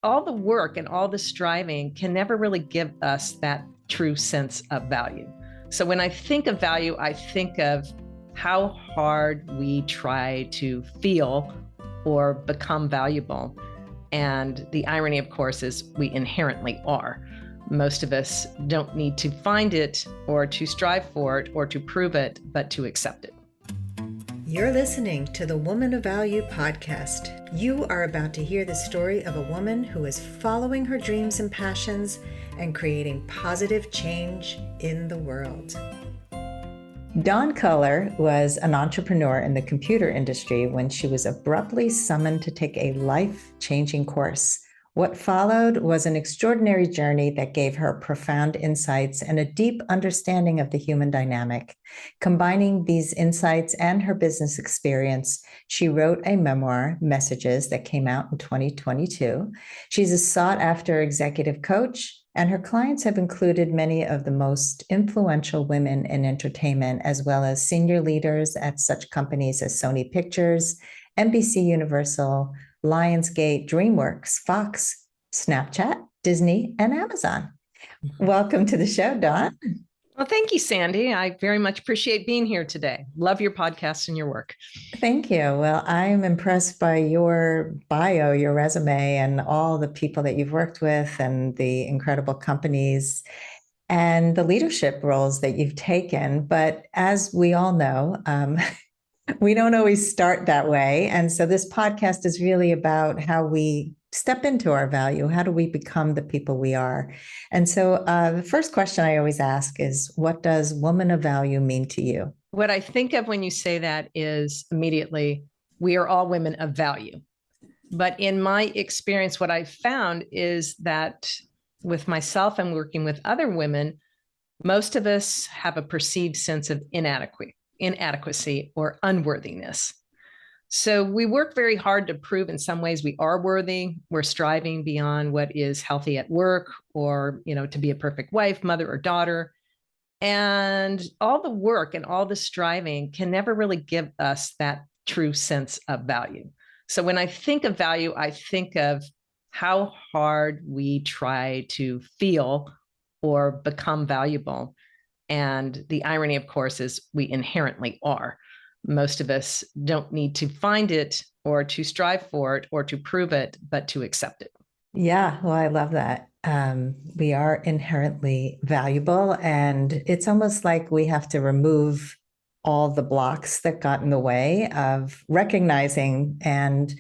all the work and all the striving can never really give us that true sense of value. So when I think of value, I think of how hard we try to feel or become valuable. And the irony, of course, is we inherently are. Most of us don't need to find it or to strive for it or to prove it, but to accept it. You're listening to the Woman of Value podcast. You are about to hear the story of a woman who is following her dreams and passions and creating positive change in the world. Dawn Kohler was an entrepreneur in the computer industry when she was abruptly summoned to take a life-changing course. What followed was an extraordinary journey that gave her profound insights and a deep understanding of the human dynamic. Combining these insights and her business experience, she wrote a memoir, Messages, that came out in 2022. She's a sought-after executive coach, and her clients have included many of the most influential women in entertainment, as well as senior leaders at such companies as Sony Pictures, NBC Universal, Lionsgate, DreamWorks, Fox, Snapchat, Disney, and Amazon. Welcome to the show, Dawn. Well, thank you, Sandy. I very much appreciate being here today. Love your podcast and your work. Thank you. Well, I'm impressed by your bio, your resume, and all the people that you've worked with and the incredible companies and the leadership roles that you've taken. But as we all know, we don't always start that way. And so this podcast is really about how we step into our value. How do we become the people we are? And so the first question I always ask is, what does woman of value mean to you? What I think of when you say that is immediately, we are all women of value. But in my experience, what I've found is that with myself and working with other women, most of us have a perceived sense of inadequacy or unworthiness. So we work very hard to prove in some ways we are worthy. We're striving beyond what is healthy at work or, to be a perfect wife, mother, or daughter. And all the work and all the striving can never really give us that true sense of value. So when I think of value, I think of how hard we try to feel or become valuable. And the irony, of course, is we inherently are. Most of us don't need to find it or to strive for it or to prove it, but to accept it. Yeah, well, I love that. We are inherently valuable, and it's almost like we have to remove all the blocks that got in the way of recognizing and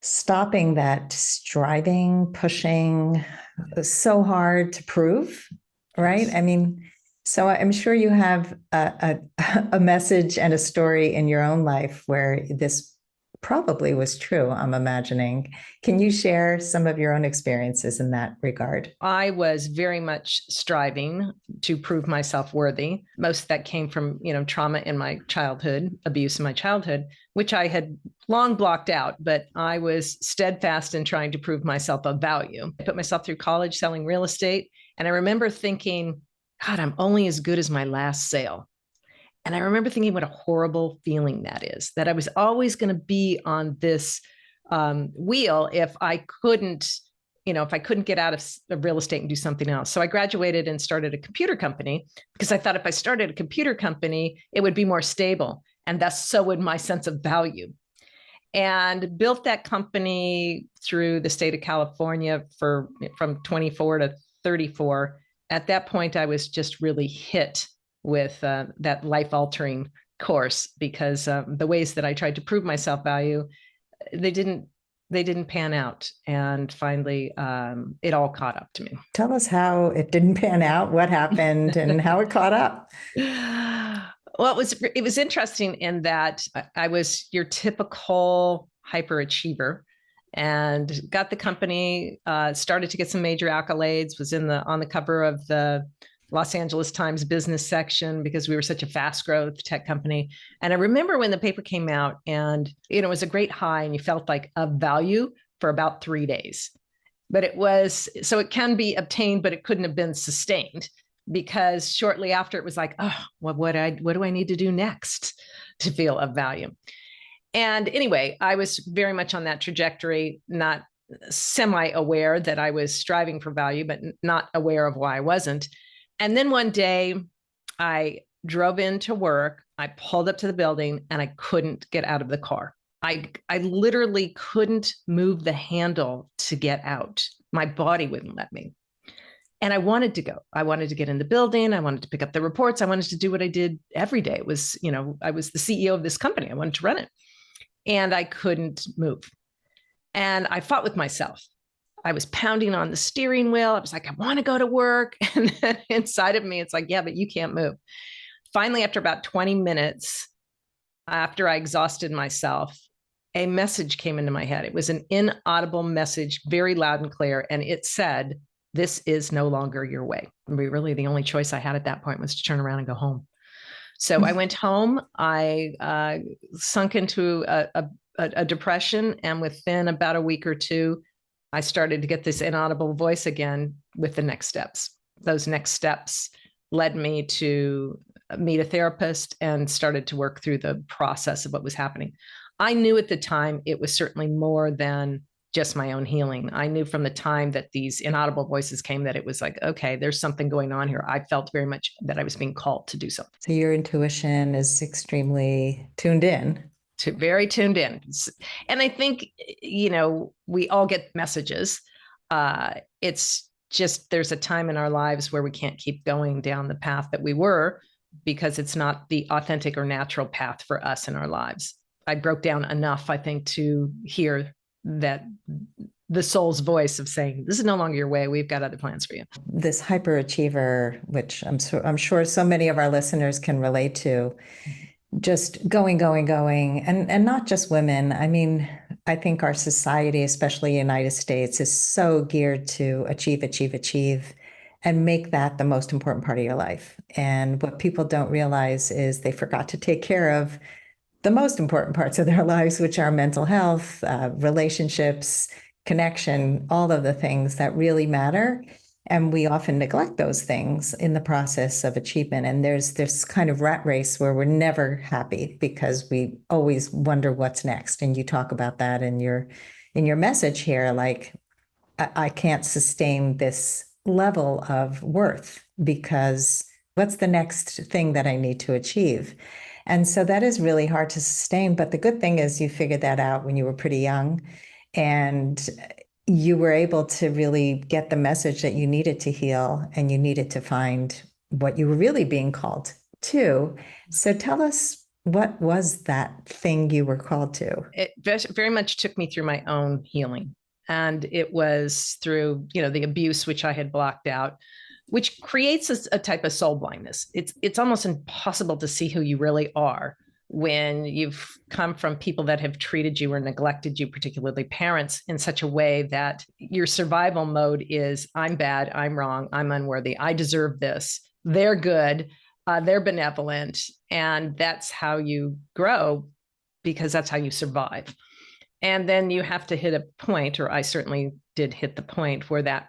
stopping that striving, pushing so hard to prove, right? Yes. I mean, so I'm sure you have a message and a story in your own life where this probably was true, I'm imagining. Can you share some of your own experiences in that regard? I was very much striving to prove myself worthy. Most of that came from, trauma in my childhood, abuse in my childhood, which I had long blocked out, but I was steadfast in trying to prove myself of value. I put myself through college selling real estate. And I remember thinking, God, I'm only as good as my last sale. And I remember thinking what a horrible feeling that is, that I was always going to be on this wheel if I couldn't get out of real estate and do something else. So I graduated and started a computer company because I thought if I started a computer company, it would be more stable. And thus so would my sense of value. And built that company through the state of California from 24 to 34. At that point, I was just really hit with that life-altering course because the ways that I tried to prove myself value, they didn't pan out. And finally, it all caught up to me. Tell us how it didn't pan out, what happened, and how it caught up. Well, it was interesting in that I was your typical hyperachiever. And got the company, started to get some major accolades, was on the cover of the Los Angeles Times business section because we were such a fast growth tech company. And I remember when the paper came out and, it was a great high and you felt like of value for about 3 days. But it can be obtained, but it couldn't have been sustained because shortly after it was like, oh, what do I need to do next to feel of value? And anyway, I was very much on that trajectory, not semi-aware that I was striving for value, but not aware of why I wasn't. And then one day I drove into work, I pulled up to the building, and I couldn't get out of the car. I literally couldn't move the handle to get out. My body wouldn't let me. And I wanted to go. I wanted to get in the building. I wanted to pick up the reports. I wanted to do what I did every day. It was, I was the CEO of this company. I wanted to run it. And I couldn't move. And I fought with myself. I was pounding on the steering wheel. I was like, I want to go to work. And then inside of me, it's like, yeah, but you can't move. Finally, after about 20 minutes, after I exhausted myself, a message came into my head. It was an inaudible message, very loud and clear. And it said, this is no longer your way. And really, the only choice I had at that point was to turn around and go home. So I went home. I sunk into a depression. And within about a week or two, I started to get this inaudible voice again with the next steps. Those next steps led me to meet a therapist and started to work through the process of what was happening. I knew at the time it was certainly more than just my own healing. I knew from the time that these inaudible voices came that it was like, okay, there's something going on here. I felt very much that I was being called to do something. So your intuition is extremely tuned in. Very tuned in. And I think, we all get messages. It's just, there's a time in our lives where we can't keep going down the path that we were because it's not the authentic or natural path for us in our lives. I broke down enough, I think, to hear that the soul's voice of saying, this is no longer your way. We've got other plans for you. This hyperachiever, which I'm sure so many of our listeners can relate to, just going, and not just women. I mean, I think our society, especially the United States, is so geared to achieve, and make that the most important part of your life. And what people don't realize is they forgot to take care of the most important parts of their lives, which are mental health, relationships, connection, all of the things that really matter. And we often neglect those things in the process of achievement. And there's this kind of rat race where we're never happy because we always wonder what's next. And you talk about that in your message here, like, I can't sustain this level of worth because what's the next thing that I need to achieve? And so that is really hard to sustain. But the good thing is you figured that out when you were pretty young, and you were able to really get the message that you needed to heal, and you needed to find what you were really being called to. So tell us, what was that thing you were called to? It very much took me through my own healing. And it was through, the abuse, which I had blocked out, which creates a type of soul blindness. It's almost impossible to see who you really are when you've come from people that have treated you or neglected you, particularly parents, in such a way that your survival mode is, I'm bad, I'm wrong, I'm unworthy, I deserve this, they're good, they're benevolent. And that's how you grow, because that's how you survive. And then you have to hit a point, or I certainly did hit the point where that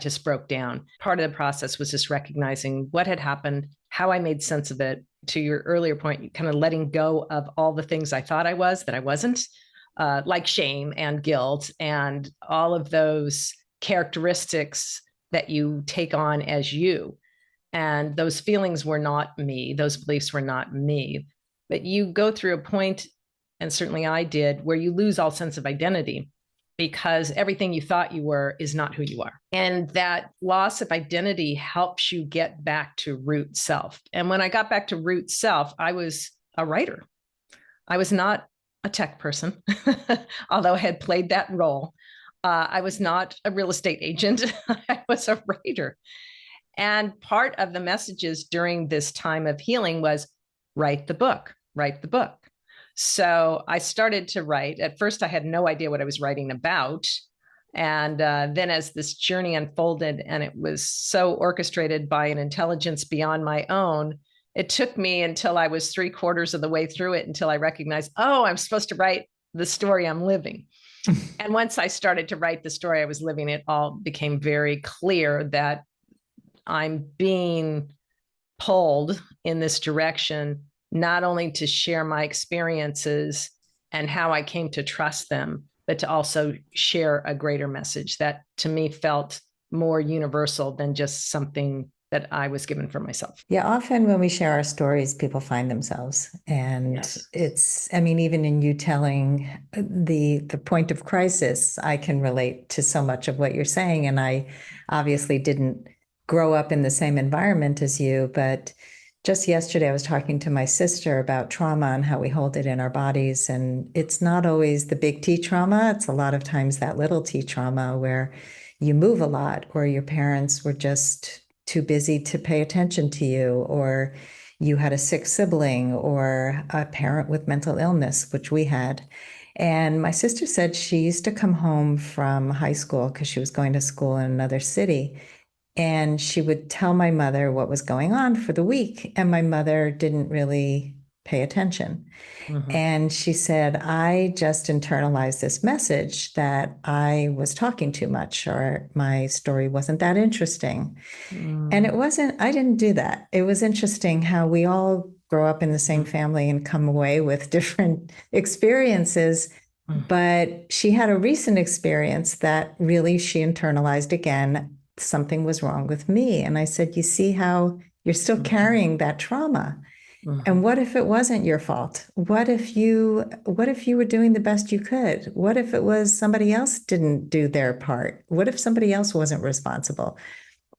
just broke down. Part of the process was just recognizing what had happened, how I made sense of it. To your earlier point, kind of letting go of all the things I thought I was that I wasn't, like shame and guilt and all of those characteristics that you take on as you. And those feelings were not me. Those beliefs were not me. But you go through a point, and certainly I did, where you lose all sense of identity, because everything you thought you were is not who you are. And that loss of identity helps you get back to root self. And when I got back to root self, I was a writer. I was not a tech person, although I had played that role. I was not a real estate agent. I was a writer. And part of the messages during this time of healing was write the book, write the book. So I started to write. At first, I had no idea what I was writing about. And then as this journey unfolded, and it was so orchestrated by an intelligence beyond my own, it took me until I was 3/4 of the way through it until I recognized, oh, I'm supposed to write the story I'm living. And once I started to write the story I was living, it all became very clear that I'm being pulled in this direction, not only to share my experiences and how I came to trust them, but to also share a greater message that to me felt more universal than just something that I was given for myself. Yeah, often when we share our stories, people find themselves. And Yes. it's, I mean, even in you telling the point of crisis, I can relate to so much of what you're saying. And I obviously didn't grow up in the same environment as you, but just yesterday I was talking to my sister about trauma and how we hold it in our bodies. And it's not always the big T trauma. It's a lot of times that little T trauma where you move a lot, or your parents were just too busy to pay attention to you, or you had a sick sibling, or a parent with mental illness, which we had. And my sister said she used to come home from high school because she was going to school in another city. And she would tell my mother what was going on for the week. And my mother didn't really pay attention. Mm-hmm. And she said, I just internalized this message that I was talking too much, or my story wasn't that interesting. And it wasn't, I didn't do that. It was interesting how we all grow up in the same family and come away with different experiences. But she had a recent experience that really she internalized again. Something was wrong with me. And I said, you see how you're still carrying that trauma. And what if it wasn't your fault? What if you were doing the best you could? What if it was somebody else didn't do their part? What if somebody else wasn't responsible?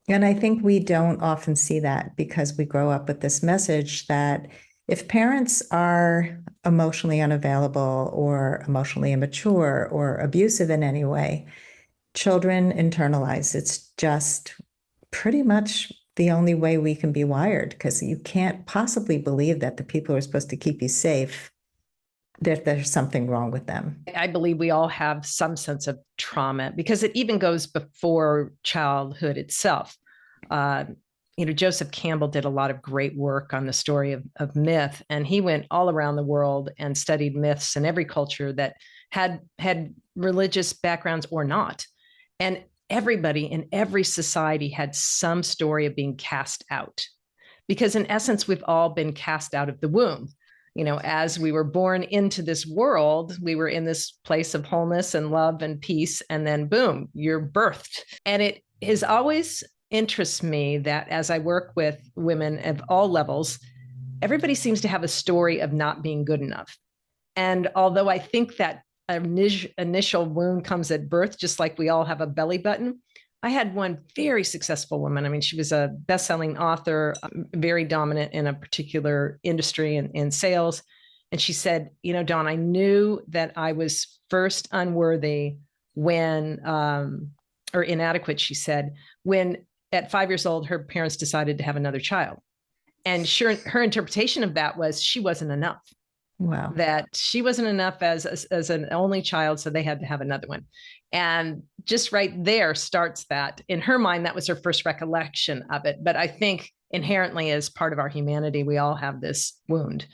And I think we don't often see that because we grow up with this message that if parents are emotionally unavailable or emotionally immature or abusive in any way, children internalize. It's just pretty much the only way we can be wired, because you can't possibly believe that the people who are supposed to keep you safe, that there's something wrong with them. I believe we all have some sense of trauma because it even goes before childhood itself. Uh, Joseph Campbell did a lot of great work on the story of myth, and he went all around the world and studied myths in every culture that had religious backgrounds or not. And everybody in every society had some story of being cast out, because in essence, we've all been cast out of the womb. As we were born into this world, we were in this place of wholeness and love and peace, and then boom, you're birthed. And it is always interests me that as I work with women of all levels, everybody seems to have a story of not being good enough. And although I think that initial wound comes at birth, just like we all have a belly button, I had one very successful woman. I mean, she was a best-selling author, very dominant in a particular industry in sales. And she said, Dawn, I knew that I was first unworthy when, or inadequate, she said, when at 5 years old, her parents decided to have another child. And her interpretation of that was she wasn't enough. Wow. That she wasn't enough as an only child, so they had to have another one. And just right there starts that. In her mind, that was her first recollection of it. But I think inherently, as part of our humanity, we all have this wound.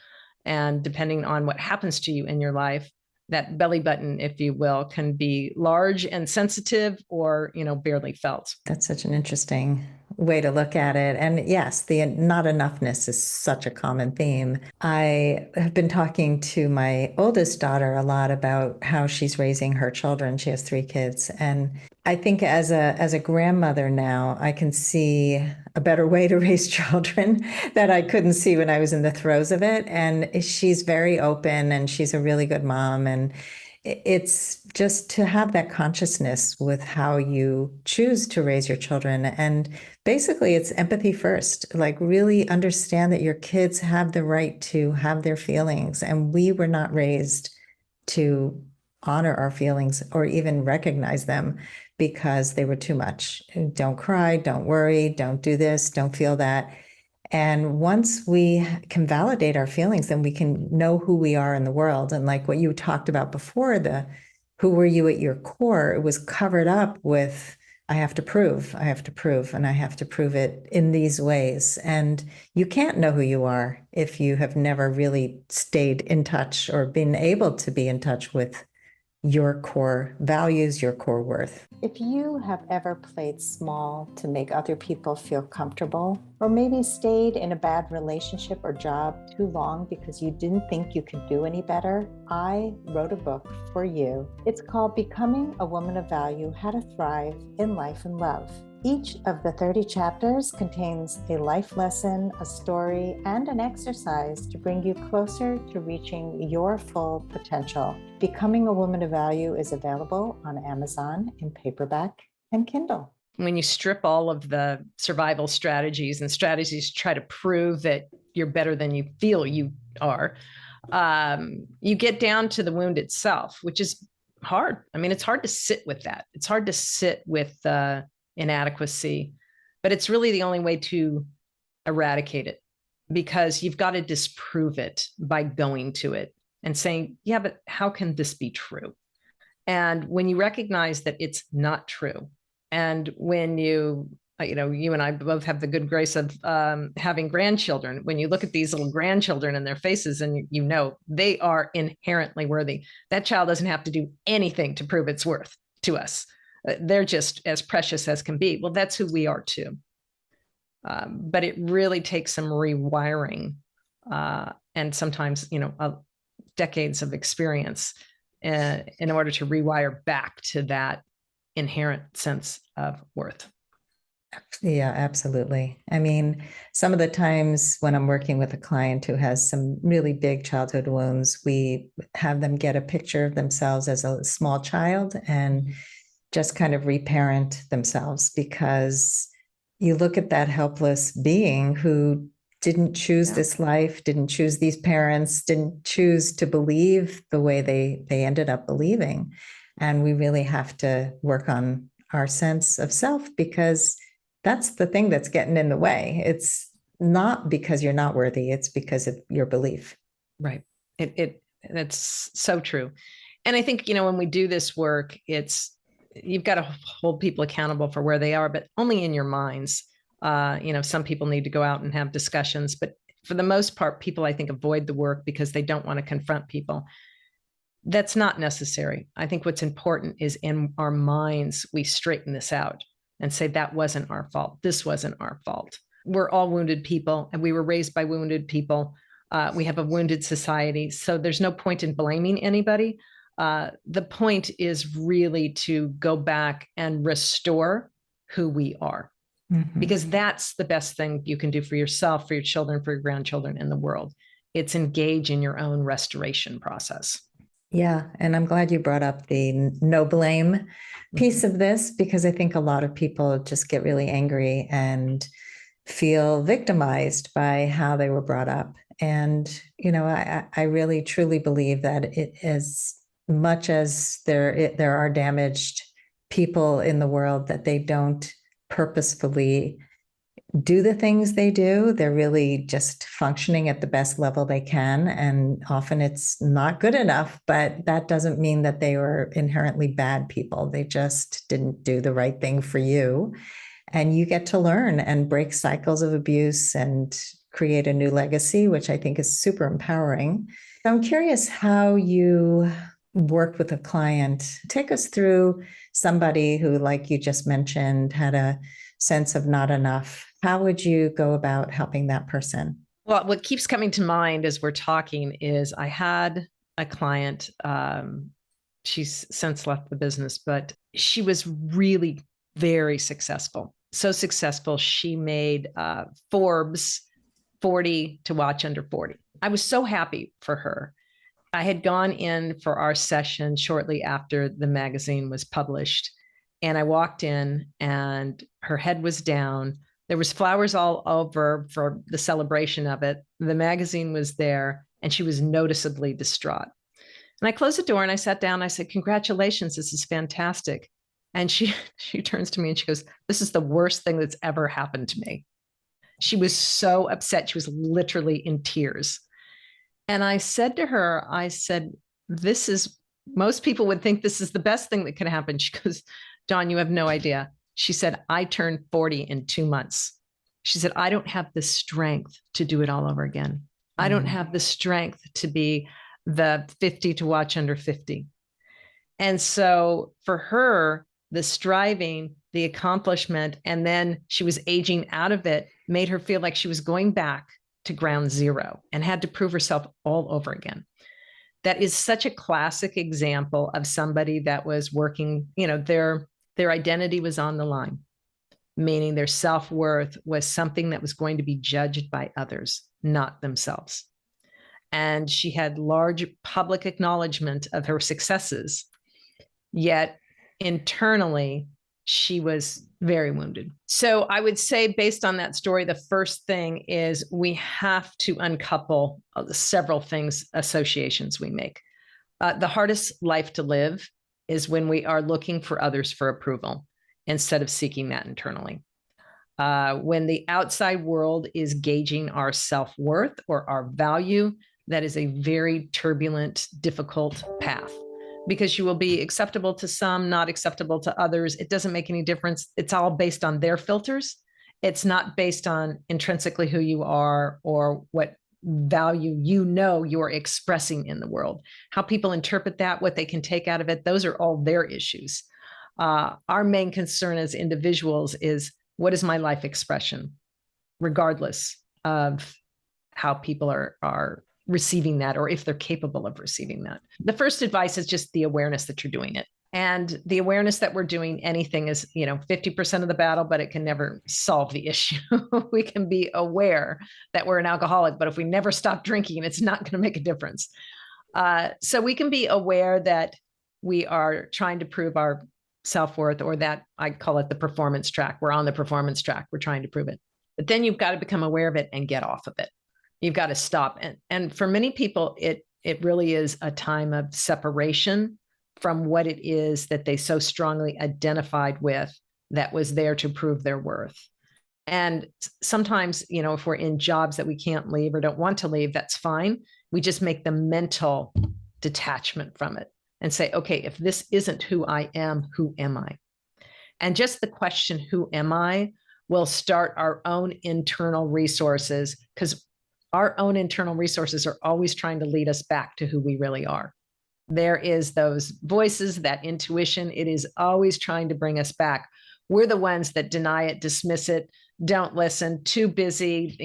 And depending on what happens to you in your life, that belly button, if you will, can be large and sensitive, or, barely felt. That's such an interesting way to look at it. And yes, the not enoughness is such a common theme. I have been talking to my oldest daughter a lot about how she's raising her children. She has 3 kids. And I think as a grandmother now, I can see a better way to raise children that I couldn't see when I was in the throes of it. And she's very open, and she's a really good mom. And it's just to have that consciousness with how you choose to raise your children. And basically, it's empathy first. Like, really understand that your kids have the right to have their feelings. And we were not raised to honor our feelings or even recognize them because they were too much. Don't cry, don't worry, don't do this, don't feel that. And once we can validate our feelings, then we can know who we are in the world. And like what you talked about before, who were you at your core, it was covered up with, I have to prove, and I have to prove it in these ways. And you can't know who you are if you have never really stayed in touch or been able to be in touch with your core values, your core worth. If you have ever played small to make other people feel comfortable, or maybe stayed in a bad relationship or job too long because you didn't think you could do any better, I wrote a book for you. It's called Becoming a Woman of Value: How to Thrive in Life and Love. Each of the 30 chapters contains a life lesson, a story, and an exercise to bring you closer to reaching your full potential. Becoming a Woman of Value is available on Amazon in paperback and Kindle. When you strip all of the survival strategies and strategies to try to prove that you're better than you feel you are, you get down to the wound itself, which is hard. I mean, it's hard to sit with that. It's hard to sit with inadequacy, but it's really the only way to eradicate it, because you've got to disprove it by going to it and saying, yeah, but how can this be true? And when you recognize that it's not true, and when you and I both have the good grace of having grandchildren, when you look at these little grandchildren and their faces, and they are inherently worthy. That child doesn't have to do anything to prove its worth to us. They're just as precious as can be. Well, that's who we are too. But it really takes some rewiring and sometimes, decades of experience in order to rewire back to that inherent sense of worth. Yeah, absolutely. I mean, some of the times when I'm working with a client who has some really big childhood wounds, we have them get a picture of themselves as a small child and just kind of reparent themselves, because you look at that helpless being who didn't choose this life, didn't choose these parents, didn't choose to believe the way they ended up believing. And we really have to work on our sense of self, because that's the thing that's getting in the way. It's not because you're not worthy, it's because of your belief. Right. That's so true. And I think, when we do this work, you've got to hold people accountable for where they are, but only in your minds. Some people need to go out and have discussions, but for the most part, people, I think, avoid the work because they don't want to confront people. That's not necessary. I think what's important is in our minds, we straighten this out and say, that wasn't our fault. This wasn't our fault. We're all wounded people, and we were raised by wounded people. We have a wounded society. So there's no point in blaming anybody. The point is really to go back and restore who we are, because that's the best thing you can do for yourself, for your children, for your grandchildren, in the world. It's engage in your own restoration process. Yeah. And I'm glad you brought up the no blame piece of this, because I think a lot of people just get really angry and feel victimized by how they were brought up. And, I really truly believe that it is, much as there are damaged people in the world, that they don't purposefully do the things they do. They're really just functioning at the best level they can. And often it's not good enough, but that doesn't mean that they were inherently bad people. They just didn't do the right thing for you. And you get to learn and break cycles of abuse and create a new legacy, which I think is super empowering. So I'm curious how you work with a client. Take us through somebody who, like you just mentioned, had a sense of not enough. How would you go about helping that person? Well, what keeps coming to mind as we're talking is I had a client, she's since left the business, but she was really very successful. So successful, she made Forbes 40 to watch under 40. I was so happy for her. I had gone in for our session shortly after the magazine was published, and I walked in and her head was down. There was flowers all over for the celebration of it. The magazine was there, and she was noticeably distraught. And I closed the door and I sat down. I said, "Congratulations, this is fantastic." And she turns to me and she goes, "This is the worst thing that's ever happened to me." She was so upset. She was literally in tears. And I said to her, most people would think this is the best thing that could happen. She goes, "Dawn, you have no idea." She said, "I turned 40 in 2 months." She said, "I don't have the strength to do it all over again. I don't have the strength to be the 50 to watch under 50." And so for her, the striving, the accomplishment, and then she was aging out of it made her feel like she was going back to ground zero and had to prove herself all over again. That is such a classic example of somebody that was working, their identity was on the line, meaning their self-worth was something that was going to be judged by others, not themselves. And she had large public acknowledgement of her successes, yet internally, she was very wounded. So I would say, based on that story, the first thing is we have to uncouple several things, associations we make. The hardest life to live is when we are looking for others for approval instead of seeking that internally. When the outside world is gauging our self-worth or our value, that is a very turbulent, difficult path, because you will be acceptable to some, not acceptable to others. It doesn't make any difference. It's all based on their filters. It's not based on intrinsically who you are or what value you're expressing in the world. How people interpret that, what they can take out of it, those are all their issues. Our main concern as individuals is, what is my life expression, regardless of how people are receiving that, or if they're capable of receiving that. The first advice is just the awareness that you're doing it. And the awareness that we're doing anything is, 50% of the battle, but it can never solve the issue. We can be aware that we're an alcoholic, but if we never stop drinking, it's not going to make a difference. So we can be aware that we are trying to prove our self-worth, or that I call it the performance track. We're on the performance track. We're trying to prove it. But then you've got to become aware of it and get off of it. You've got to stop. And for many people, it really is a time of separation from what it is that they so strongly identified with that was there to prove their worth. And sometimes, if we're in jobs that we can't leave or don't want to leave, that's fine. We just make the mental detachment from it and say, okay, if this isn't who I am, who am I? And just the question, who am I, will start our own internal resources, because our own internal resources are always trying to lead us back to who we really are. There is those voices, that intuition. It is always trying to bring us back. We're the ones that deny it, dismiss it, don't listen, too busy,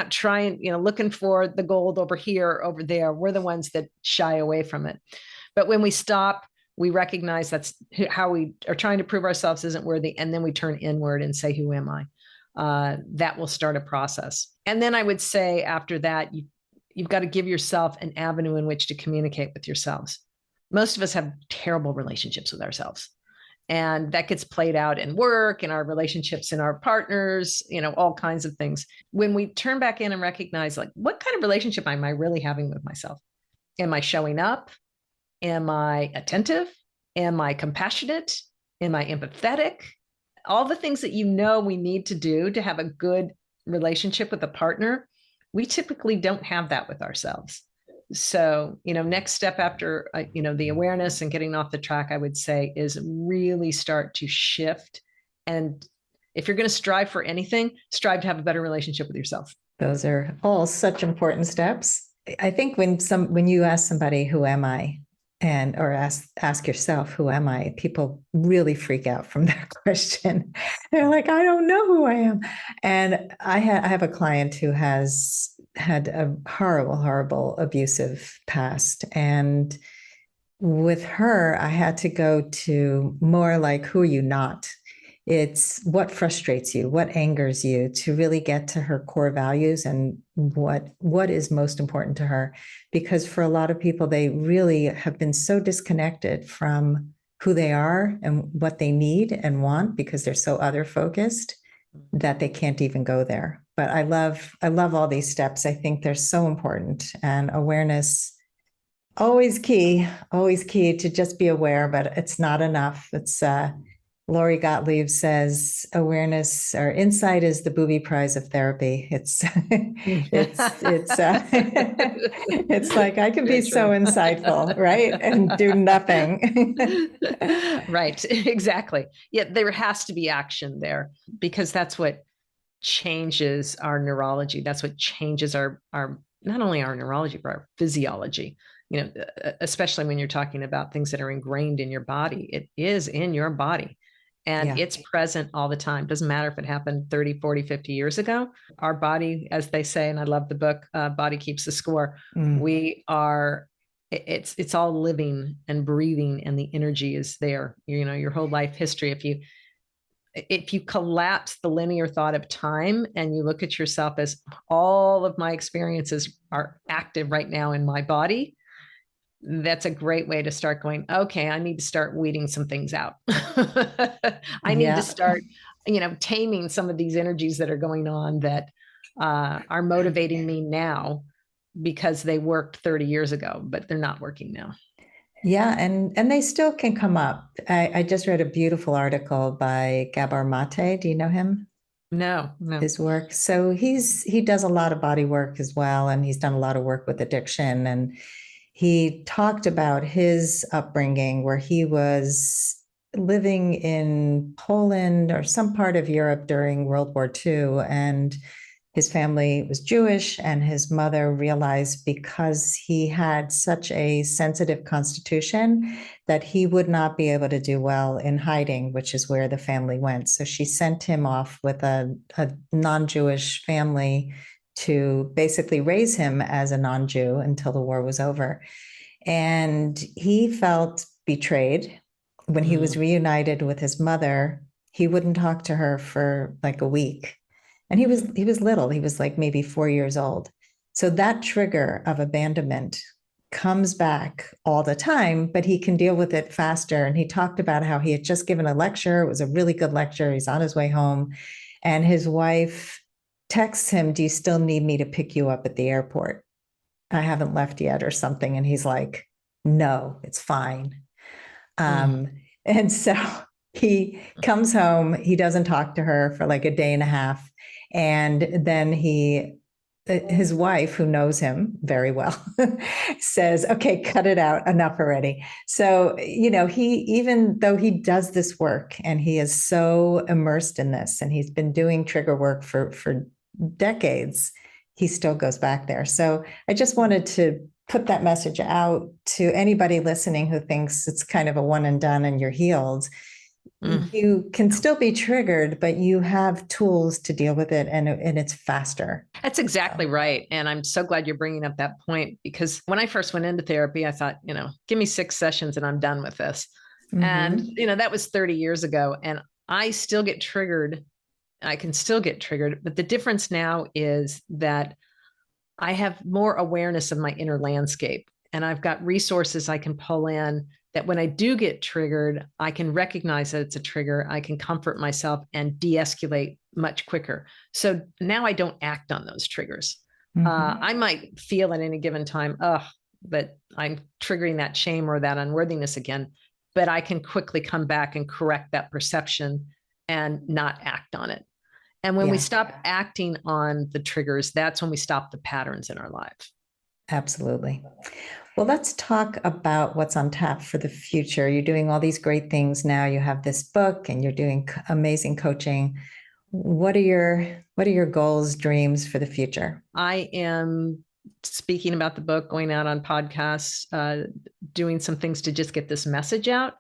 trying, looking for the gold over here, over there. We're the ones that shy away from it. But when we stop, we recognize that's how we are trying to prove ourselves isn't worthy. And then we turn inward and say, who am I? That will start a process. And then I would say after that, you've got to give yourself an avenue in which to communicate with yourselves. Most of us have terrible relationships with ourselves. And that gets played out in work, in our relationships, in our partners, all kinds of things. When we turn back in and recognize, like, what kind of relationship am I really having with myself? Am I showing up? Am I attentive? Am I compassionate? Am I empathetic? All the things that we need to do to have a good relationship with a partner, we typically don't have that with ourselves. So, next step after, the awareness and getting off the track, I would say, is really start to shift. And if you're going to strive for anything, strive to have a better relationship with yourself. Those are all such important steps. I think when you ask somebody, who am I? Or ask yourself, who am I? People really freak out from that question. They're like, I don't know who I am. And I have a client who has had a horrible, horrible abusive past. And with her, I had to go to more like, who are you not? It's what frustrates you, what angers you, to really get to her core values and what is most important to her. Because for a lot of people, they really have been so disconnected from who they are and what they need and want, because they're so other focused that they can't even go there. But I love all these steps. I think they're so important, and awareness, always key to just be aware, but it's not enough. It's Lori Gottlieb says awareness or insight is the booby prize of therapy. It's it's like, I can be so insightful, right? And do nothing. Right. Exactly. Yeah. There has to be action there, because that's what changes our neurology. That's what changes our not only our neurology, but our physiology. especially when you're talking about things that are ingrained in your body. It is in your body and it's present all the time. Doesn't matter if it happened 30, 40, 50 years ago. Our body, as they say, and I love the book, Body Keeps the Score. We are, it's all living and breathing, and the energy is there, your whole life history. If you collapse the linear thought of time and you look at yourself as all of my experiences are active right now in my body, that's a great way to start going, okay, I need to start weeding some things out. I need to start, taming some of these energies that are going on that are motivating me now because they worked 30 years ago, but they're not working now. Yeah, and they still can come up. I just read a beautiful article by Gabor Mate. Do you know him? No. His work. So he does a lot of body work as well, and he's done a lot of work with addiction. And he talked about his upbringing where he was living in Poland or some part of Europe during World War II, and his family was Jewish, and his mother realized because he had such a sensitive constitution that he would not be able to do well in hiding, which is where the family went. So she sent him off with a non-Jewish family to basically raise him as a non-Jew until the war was over. And he felt betrayed. When he was reunited with his mother, he wouldn't talk to her for like a week. And he was little. He was like maybe 4 years old. So that trigger of abandonment comes back all the time, but he can deal with it faster. And he talked about how he had just given a lecture. It was a really good lecture. He's on his way home. And his wife texts him, "Do you still need me to pick you up at the airport? I haven't left yet," or something. And he's like, "No, it's fine." And so he comes home. He doesn't talk to her for like a day and a half. And then his wife, who knows him very well, says, "Okay, cut it out. Enough already." So, even though he does this work and he is so immersed in this and he's been doing trigger work for decades, he still goes back there. So I just wanted to put that message out to anybody listening who thinks it's kind of a one and done and you're healed. You can still be triggered, but you have tools to deal with it, and it's faster. That's exactly right. And I'm so glad you're bringing up that point, because when I first went into therapy, I thought, give me 6 sessions and I'm done with this. And, that was 30 years ago, and I still get triggered. I can still get triggered, but the difference now is that I have more awareness of my inner landscape, and I've got resources I can pull in that when I do get triggered, I can recognize that it's a trigger. I can comfort myself and de-escalate much quicker. So now I don't act on those triggers. I might feel at any given time, that I'm triggering that shame or that unworthiness again, but I can quickly come back and correct that perception and not act on it. And when we stop acting on the triggers, that's when we stop the patterns in our life. Absolutely. Well, let's talk about what's on tap for the future. You're doing all these great things now. You have this book and you're doing amazing coaching. What are your goals, dreams for the future? I am speaking about the book, going out on podcasts, doing some things to just get this message out.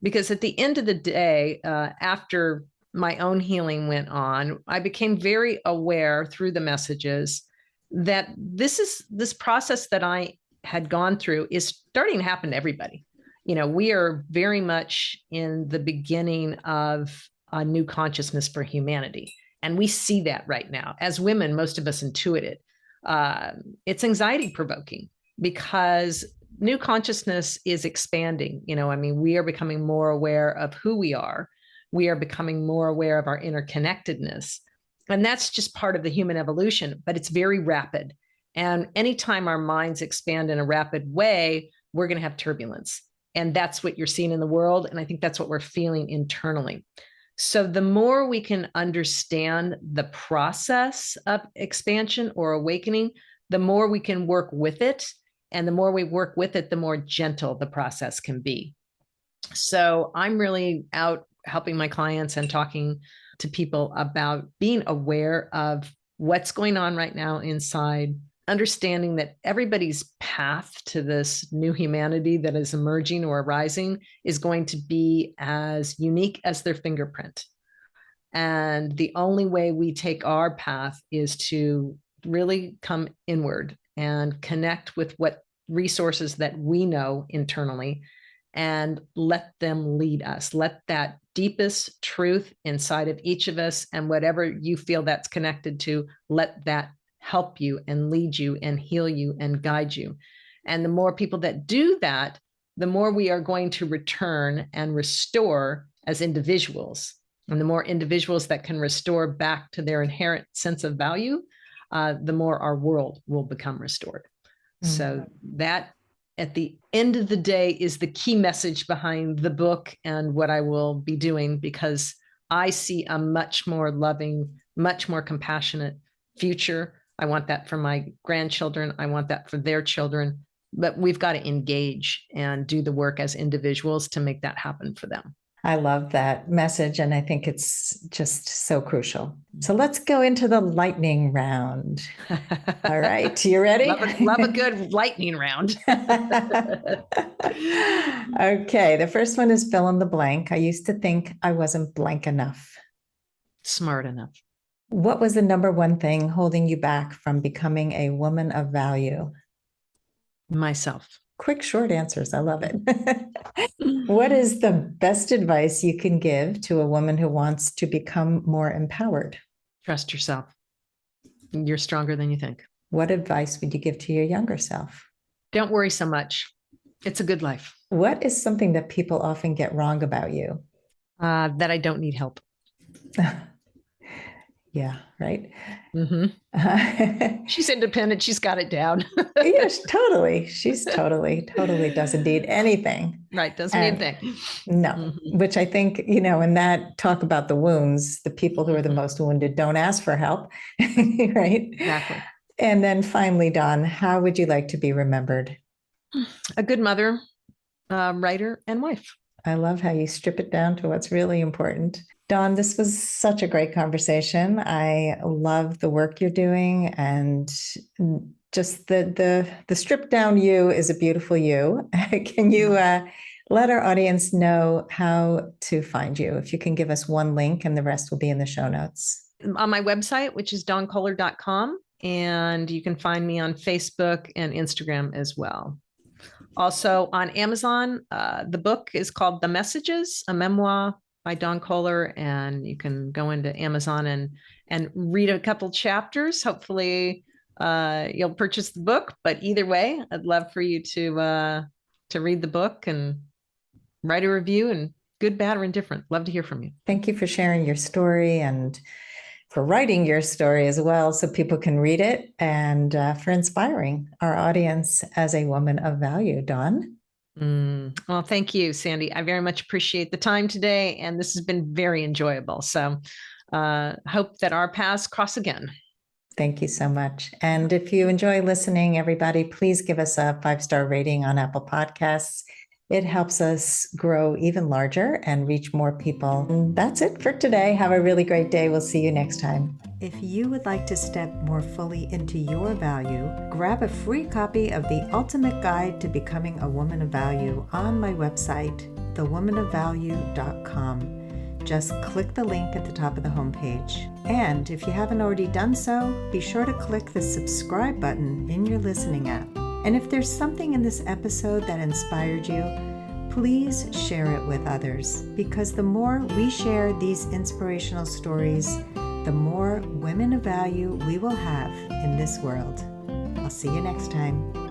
Because at the end of the day, after my own healing went on, I became very aware through the messages that this process that I had gone through is starting to happen to everybody. We are very much in the beginning of a new consciousness for humanity. And we see that right now. As women, most of us intuit it. It's anxiety provoking because new consciousness is expanding. We are becoming more aware of who we are. We are becoming more aware of our interconnectedness. And that's just part of the human evolution, but it's very rapid. And anytime our minds expand in a rapid way, we're going to have turbulence. And that's what you're seeing in the world. And I think that's what we're feeling internally. So the more we can understand the process of expansion or awakening, the more we can work with it. And the more we work with it, the more gentle the process can be. So I'm really out helping my clients and talking to people about being aware of what's going on right now inside, understanding that everybody's path to this new humanity that is emerging or arising is going to be as unique as their fingerprint. And the only way we take our path is to really come inward and connect with what resources that we know internally and let them lead us. Let that deepest truth inside of each of us, and whatever you feel that's connected to, let that help you and lead you and heal you and guide you. And the more people that do that, the more we are going to return and restore as individuals. And the more individuals that can restore back to their inherent sense of value, the more our world will become restored. So that, at the end of the day, is the key message behind the book and what I will be doing, because I see a much more loving, much more compassionate future. I want that for my grandchildren. I want that for their children. But we've got to engage and do the work as individuals to make that happen for them. I love that message, and I think it's just so crucial. So let's go into the lightning round. All right, you ready? Love a good lightning round. Okay, the first one is fill in the blank. I used to think I wasn't blank enough. Smart enough. What was the number one thing holding you back from becoming a woman of value? Myself. Quick, short answers. I love it. What is the best advice you can give to a woman who wants to become more empowered? Trust yourself. You're stronger than you think. What advice would you give to your younger self? Don't worry so much. It's a good life. What is something that people often get wrong about you? That I don't need help. Yeah, right. She's independent. She's got it down. Yes, totally. She's totally doesn't need anything. Right. Doesn't need anything. No, which I think, in that talk about the wounds, the people who are the most wounded don't ask for help. Right. Exactly. And then finally, Dawn, how would you like to be remembered? A good mother, writer, and wife. I love how you strip it down to what's really important. Dawn, this was such a great conversation. I love the work you're doing, and just the stripped down you is a beautiful you. Can you let our audience know how to find you? If you can give us one link, and the rest will be in the show notes. On my website, which is dawnkohler.com, and you can find me on Facebook and Instagram as well. Also on Amazon, the book is called The Messages, a memoir by Dawn Kohler, and you can go into Amazon and read a couple chapters. Hopefully you'll purchase the book, but either way, I'd love for you to read the book and write a review, and good, bad, or indifferent. Love to hear from you. Thank you for sharing your story and for writing your story as well, so people can read it, and for inspiring our audience as a woman of value. Dawn? Well, thank you, Sandy. I very much appreciate the time today, and this has been very enjoyable. So hope that our paths cross again. Thank you so much. And if you enjoy listening, everybody, please give us a 5-star rating on Apple Podcasts. It helps us grow even larger and reach more people. And that's it for today. Have a really great day. We'll see you next time. If you would like to step more fully into your value, grab a free copy of The Ultimate Guide to Becoming a Woman of Value on my website, thewomanofvalue.com. Just click the link at the top of the homepage. And if you haven't already done so, be sure to click the subscribe button in your listening app. And if there's something in this episode that inspired you, please share it with others, because the more we share these inspirational stories, the more women of value we will have in this world. I'll see you next time.